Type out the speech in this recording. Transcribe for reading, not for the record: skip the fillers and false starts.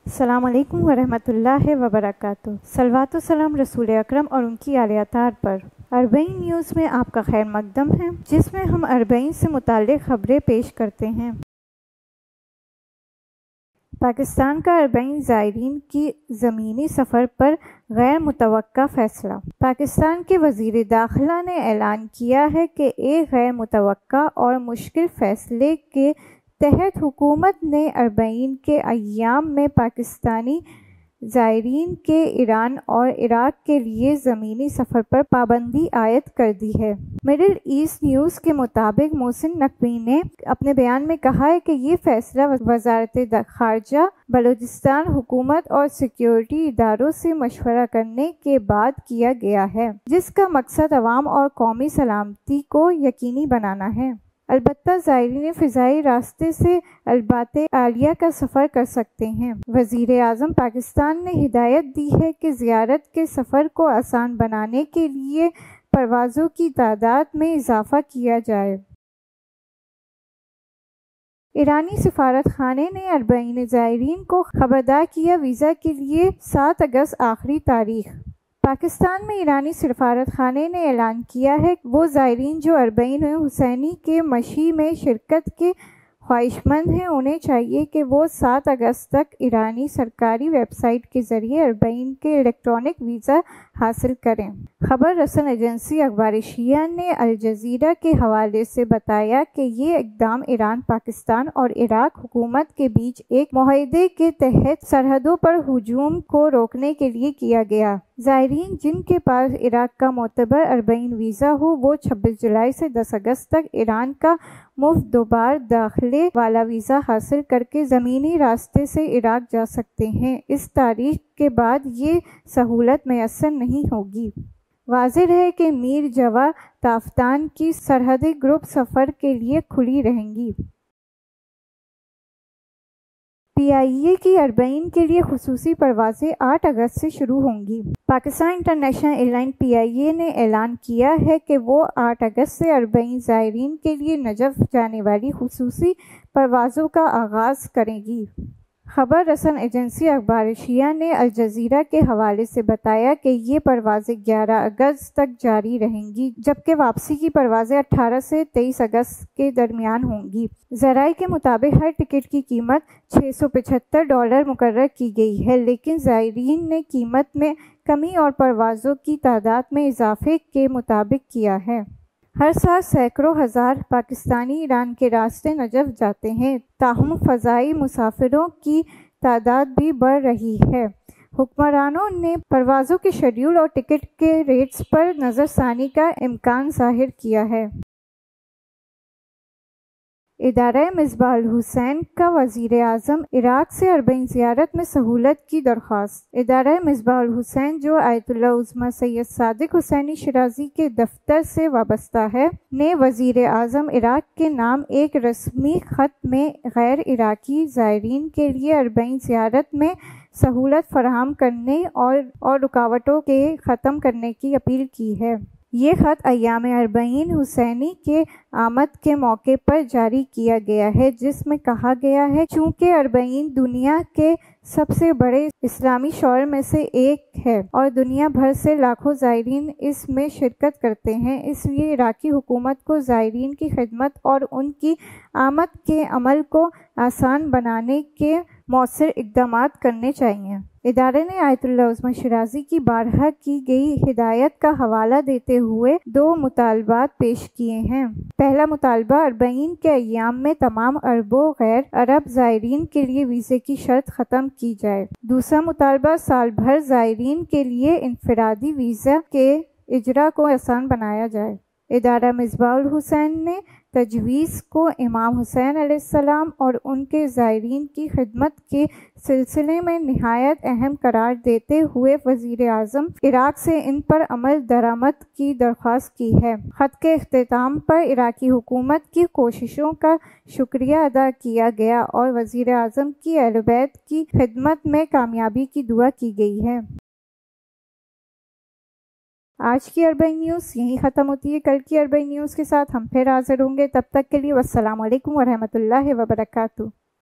السلام علیکم ورحمۃ اللہ وبرکاتہ۔ صلوات و سلام رسول اکرم اور ان کی آل اطہار پر۔ اربعین نیوز میں آپ کا خیر مقدم ہے، جس میں ہم اربعین سے متعلق خبریں پیش کرتے ہیں۔ پاکستان کا اربعین زائرین کی زمینی سفر پر غیر متوقع فیصلہ۔ پاکستان کے وزیر داخلہ نے اعلان کیا ہے کہ ایک غیر متوقع اور مشکل فیصلے کے تحت حکومت نے اربعین کے ایام میں پاکستانی زائرین کے ایران اور عراق کے لیے زمینی سفر پر پابندی عائد کر دی ہے۔ مڈل ایسٹ نیوز کے مطابق محسن نقوی نے اپنے بیان میں کہا ہے کہ یہ فیصلہ وزارت خارجہ، بلوچستان حکومت اور سیکیورٹی اداروں سے مشورہ کرنے کے بعد کیا گیا ہے، جس کا مقصد عوام اور قومی سلامتی کو یقینی بنانا ہے۔ البتہ زائرین فضائی راستے سے البات عالیہ کا سفر کر سکتے ہیں۔ وزیر اعظم پاکستان نے ہدایت دی ہے کہ زیارت کے سفر کو آسان بنانے کے لیے پروازوں کی تعداد میں اضافہ کیا جائے۔ ایرانی سفارت خانے نے اربعین زائرین کو خبردار کیا، ویزا کے لیے 7 اگست آخری تاریخ۔ پاکستان میں ایرانی سفارت خانے نے اعلان کیا ہے کہ وہ زائرین جو اربعین حسینی کے مشی میں شرکت کے خواہشمند ہیں، انہیں چاہیے کہ وہ 7 اگست تک ایرانی سرکاری ویب سائٹ کے ذریعے اربعین کے الیکٹرانک ویزا حاصل کریں۔ خبر رسان ایجنسی اخبار شیعہ نے الجزیرہ کے حوالے سے بتایا کہ یہ اقدام ایران، پاکستان اور عراق حکومت کے بیچ ایک معاہدے کے تحت سرحدوں پر ہجوم کو روکنے کے لیے کیا گیا۔ زائرین جن کے پاس عراق کا معتبر اربعین ویزا ہو، وہ 26 جولائی سے 10 اگست تک ایران کا مفت دوبار داخلے والا ویزا حاصل کر کے زمینی راستے سے عراق جا سکتے ہیں۔ اس تاریخ کے بعد یہ سہولت میسر نہیں ہوگی۔ واضح ہے کہ میر جوا تافتان کی سرحدیں گروپ سفر کے لیے کھلی رہیں گی۔ پی آئی اے کی اربعین کے لیے خصوصی پروازیں 8 اگست سے شروع ہوں گی۔ پاکستان انٹرنیشنل ایئر لائن پی آئی اے نے اعلان کیا ہے کہ وہ 8 اگست سے اربعین زائرین کے لیے نجف جانے والی خصوصی پروازوں کا آغاز کرے گی۔ خبر رسان ایجنسی اخبار شیعہ نے الجزیرہ کے حوالے سے بتایا کہ یہ پروازیں 11 اگست تک جاری رہیں گی، جبکہ واپسی کی پروازیں 18 سے 23 اگست کے درمیان ہوں گی۔ ذرائع کے مطابق ہر ٹکٹ کی قیمت $675 مقرر کی گئی ہے، لیکن زائرین نے قیمت میں کمی اور پروازوں کی تعداد میں اضافے کے مطابق کیا ہے۔ ہر سال سینکڑوں ہزار پاکستانی ایران کے راستے نجف جاتے ہیں، تاہم فضائی مسافروں کی تعداد بھی بڑھ رہی ہے۔ حکمرانوں نے پروازوں کے شیڈول اور ٹکٹ کے ریٹس پر نظر ثانی کا امکان ظاہر کیا ہے۔ ادارہ مصباح الحسین کا وزیر اعظم عراق سے اربعین زیارت میں سہولت کی درخواست۔ ادارہ مصباح الحسین جو آیت اللہ عظمی سید صادق حسینی شیرازی کے دفتر سے وابستہ ہے، نے وزیر اعظم عراق کے نام ایک رسمی خط میں غیر عراقی زائرین کے لیے اربعین زیارت میں سہولت فراہم کرنے اور رکاوٹوں کے ختم کرنے کی اپیل کی ہے۔ یہ خط ایام اربعین حسینی کے آمد کے موقع پر جاری کیا گیا ہے، جس میں کہا گیا ہے چونکہ اربعین دنیا کے سب سے بڑے اسلامی شعور میں سے ایک ہے اور دنیا بھر سے لاکھوں زائرین اس میں شرکت کرتے ہیں، اس لیے عراقی حکومت کو زائرین کی خدمت اور ان کی آمد کے عمل کو آسان بنانے کے مؤثر اقدامات کرنے چاہئیں۔ ادارے نے آیت اللہ عظمی شیرازی کی بارہا کی گئی ہدایت کا حوالہ دیتے ہوئے 2 مطالبات پیش کیے ہیں۔ پہلا مطالبہ اربعین کے ایام میں تمام عرب و غیر عرب زائرین کے لیے ویزے کی شرط ختم کی جائے۔ دوسرا مطالبہ سال بھر زائرین کے لیے انفرادی ویزا کے اجراء کو آسان بنایا جائے۔ ادارہ مصباح الحسین نے تجویز کو امام حسین علیہ السلام اور ان کے زائرین کی خدمت کے سلسلے میں نہایت اہم قرار دیتے ہوئے وزیر اعظم عراق سے ان پر عمل درآمد کی درخواست کی ہے۔ خط کے اختتام پر عراقی حکومت کی کوششوں کا شکریہ ادا کیا گیا اور وزیر اعظم کی اہل بیت کی خدمت میں کامیابی کی دعا کی گئی ہے۔ آج کی اربعین نیوز یہیں ختم ہوتی ہے۔ کل کی اربعین نیوز کے ساتھ ہم پھر حاضر ہوں گے۔ تب تک کے لیے والسلام علیکم ورحمۃ اللہ وبرکاتہ۔